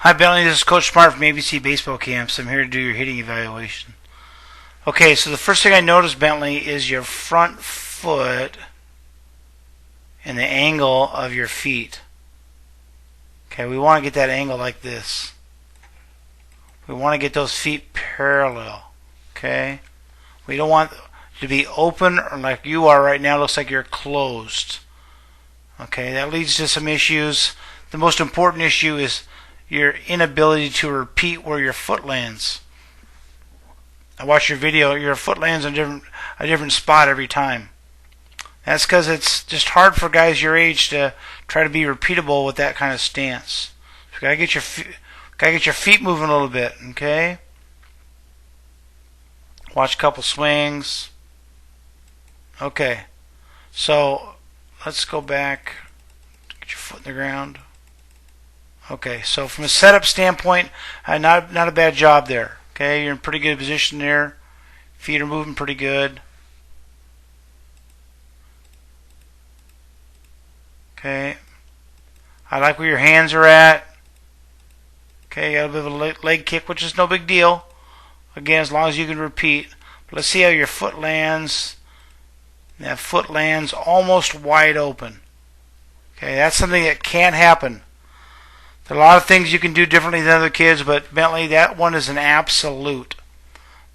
Hi Bentley, this is Coach Smart from ABC Baseball Camps. I'm here to do your hitting evaluation. Okay, so the first thing I noticed, Bentley, is your front foot and the angle of your feet. Okay, we want to get that angle like this. We want to get those feet parallel. Okay? We don't want to be open or like you are right now. It looks like you're closed. Okay, that leads to some issues. The most important issue is your inability to repeat where your foot lands. I watched your video. Your foot lands in a different spot every time. That's because it's just hard for guys your age to try to be repeatable with that kind of stance. So you gotta get your feet moving a little bit. Okay. Watch a couple swings. Okay. So let's go back. Get your foot in the ground. Okay, so from a setup standpoint, not a bad job there. Okay, you're in pretty good position there. Feet are moving pretty good. Okay, I like where your hands are at. Okay, you got a bit of a leg kick, which is no big deal. Again, as long as you can repeat. But let's see how your foot lands. That foot lands almost wide open. Okay, that's something that can happen. There are a lot of things you can do differently than other kids, but Bentley, that one is an absolute.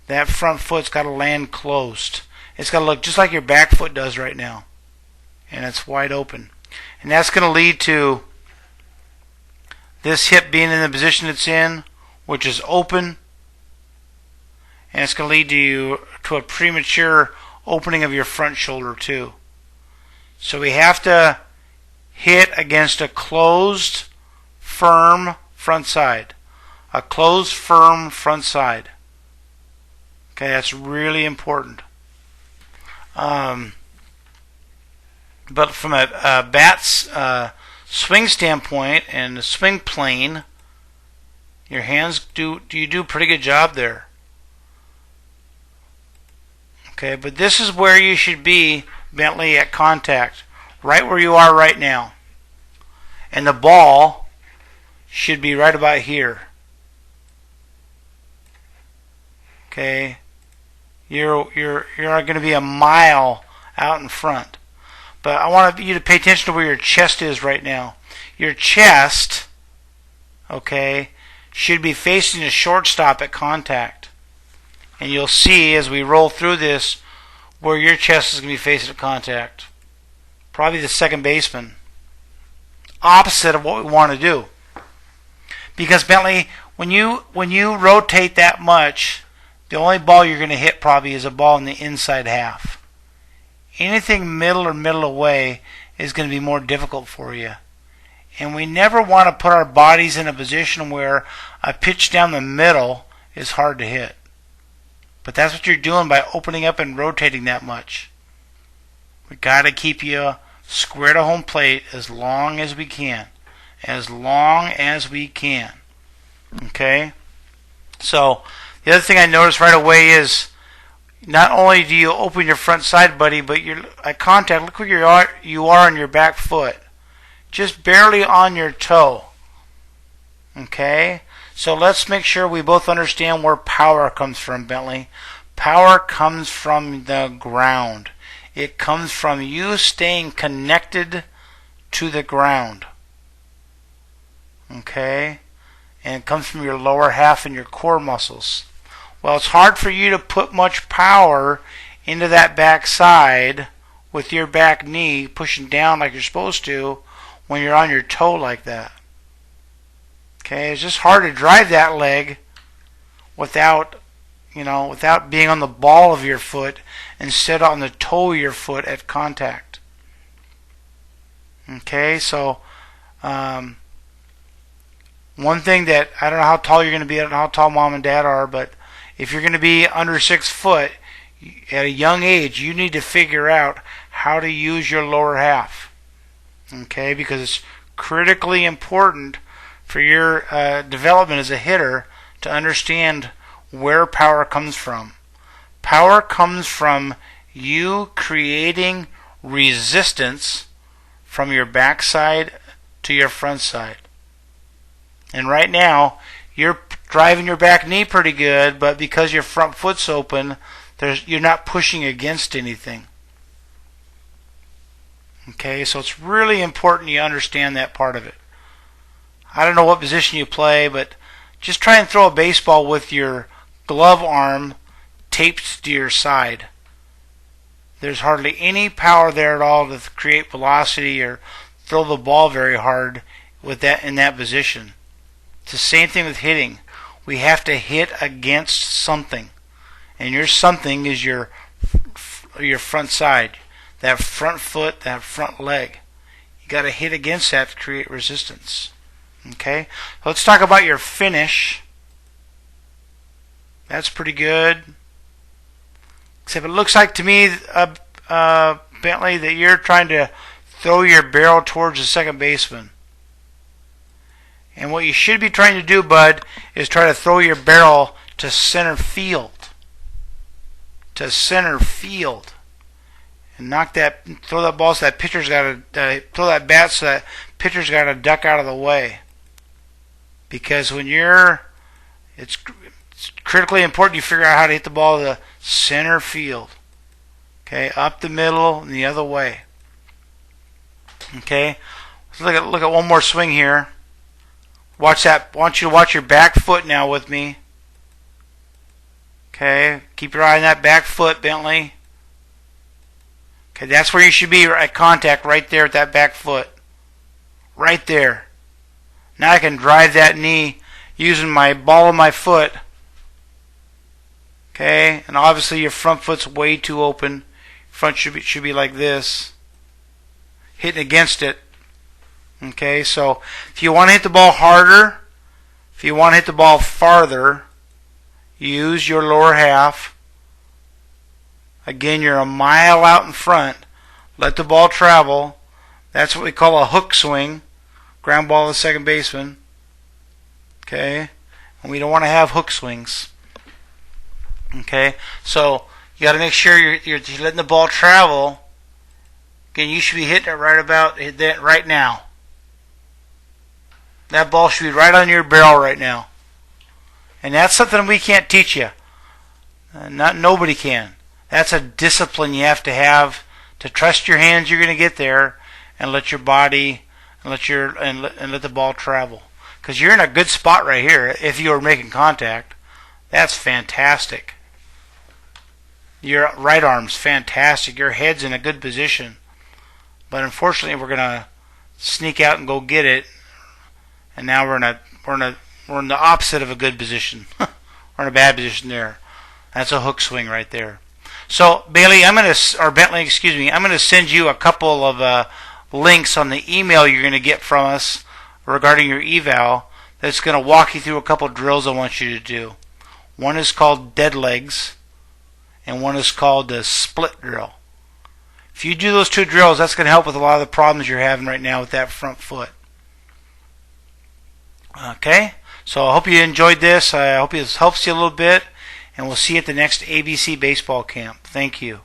That front foot's got to land closed. It's got to look just like your back foot does right now. And it's wide open. And that's going to lead to this hip being in the position it's in, which is open. And it's going to lead to a premature opening of your front shoulder too. So we have to hit against a closed, firm front side. A closed, firm front side. Okay, that's really important. But from a bat's swing standpoint and the swing plane, your hands you do a pretty good job there. Okay, but this is where you should be, Bentley, at contact. Right where you are right now. And the ball should be right about here. Okay, you're going to be a mile out in front, but I want you to pay attention to where your chest is right now. Your chest, okay, should be facing the shortstop at contact, and you'll see as we roll through this where your chest is going to be facing at contact. Probably the second baseman. Opposite of what we want to do. Because Bentley, when you rotate that much, the only ball you're going to hit probably is a ball in the inside half. Anything middle or middle away is going to be more difficult for you. And we never want to put our bodies in a position where a pitch down the middle is hard to hit. But that's what you're doing by opening up and rotating that much. We got to keep you square to home plate as long as we can. As long as we can. Okay? So, the other thing I noticed right away is not only do you open your front side, buddy, but you're at contact. Look where you are on your back foot. Just barely on your toe. Okay? So let's make sure we both understand where power comes from, Bentley. Power comes from the ground. It comes from you staying connected to the ground. Okay? And it comes from your lower half and your core muscles. Well, it's hard for you to put much power into that back side with your back knee pushing down like you're supposed to when you're on your toe like that. Okay? It's just hard to drive that leg without being on the ball of your foot instead on the toe of your foot at contact. Okay? So, one thing that I don't know how tall you're going to be, I don't know how tall mom and dad are, but if you're going to be under 6 foot at a young age, you need to figure out how to use your lower half. Okay, because it's critically important for your development as a hitter to understand where power comes from. Power comes from you creating resistance from your backside to your front side. And right now, you're driving your back knee pretty good, but because your front foot's open, you're not pushing against anything. Okay, so it's really important you understand that part of it. I don't know what position you play, but just try and throw a baseball with your glove arm taped to your side. There's hardly any power there at all to create velocity or throw the ball very hard with that in that position. It's the same thing with hitting. We have to hit against something, and your something is your front side, that front foot, that front leg. You got to hit against that to create resistance. Okay, let's talk about your finish. That's pretty good. Except it looks like to me, Bentley, that you're trying to throw your barrel towards the second baseman. And what you should be trying to do, bud, is try to throw your barrel to center field. To center field. And throw that ball so that pitcher's got to, throw that bat so that pitcher's got to duck out of the way. Because when it's critically important you figure out how to hit the ball to the center field. Okay, up the middle and the other way. Okay, let's look at one more swing here. Watch that. I want you to watch your back foot now with me. Okay, keep your eye on that back foot, Bentley. Okay, that's where you should be at contact, right there at that back foot. Right there. Now I can drive that knee using my ball of my foot. Okay, and obviously your front foot's way too open. Front should be like this, hitting against it. Okay, so if you want to hit the ball harder, if you want to hit the ball farther, use your lower half. Again, you're a mile out in front. Let the ball travel. That's what we call a hook swing. Ground ball to the second baseman. Okay, and we don't want to have hook swings. Okay, so you got to make sure you're letting the ball travel. Again, you should be hitting it right about that right now. That ball should be right on your barrel right now. And that's something we can't teach you. Nobody can. That's a discipline you have to trust your hands. You're going to get there, and let your body and let the ball travel. Because you're in a good spot right here. If you are making contact, that's fantastic. Your right arm's fantastic. Your head's in a good position. But unfortunately, we're going to sneak out and go get it. And now we're in the opposite of a good position. We're in a bad position there. That's a hook swing right there. So Bentley, I'm going to send you a couple of links on the email you're going to get from us regarding your eval. That's going to walk you through a couple drills I want you to do. One is called dead legs, and one is called the split drill. If you do those two drills, that's going to help with a lot of the problems you're having right now with that front foot. Okay, so I hope you enjoyed this. I hope this helps you a little bit, and we'll see you at the next ABC baseball camp. Thank you.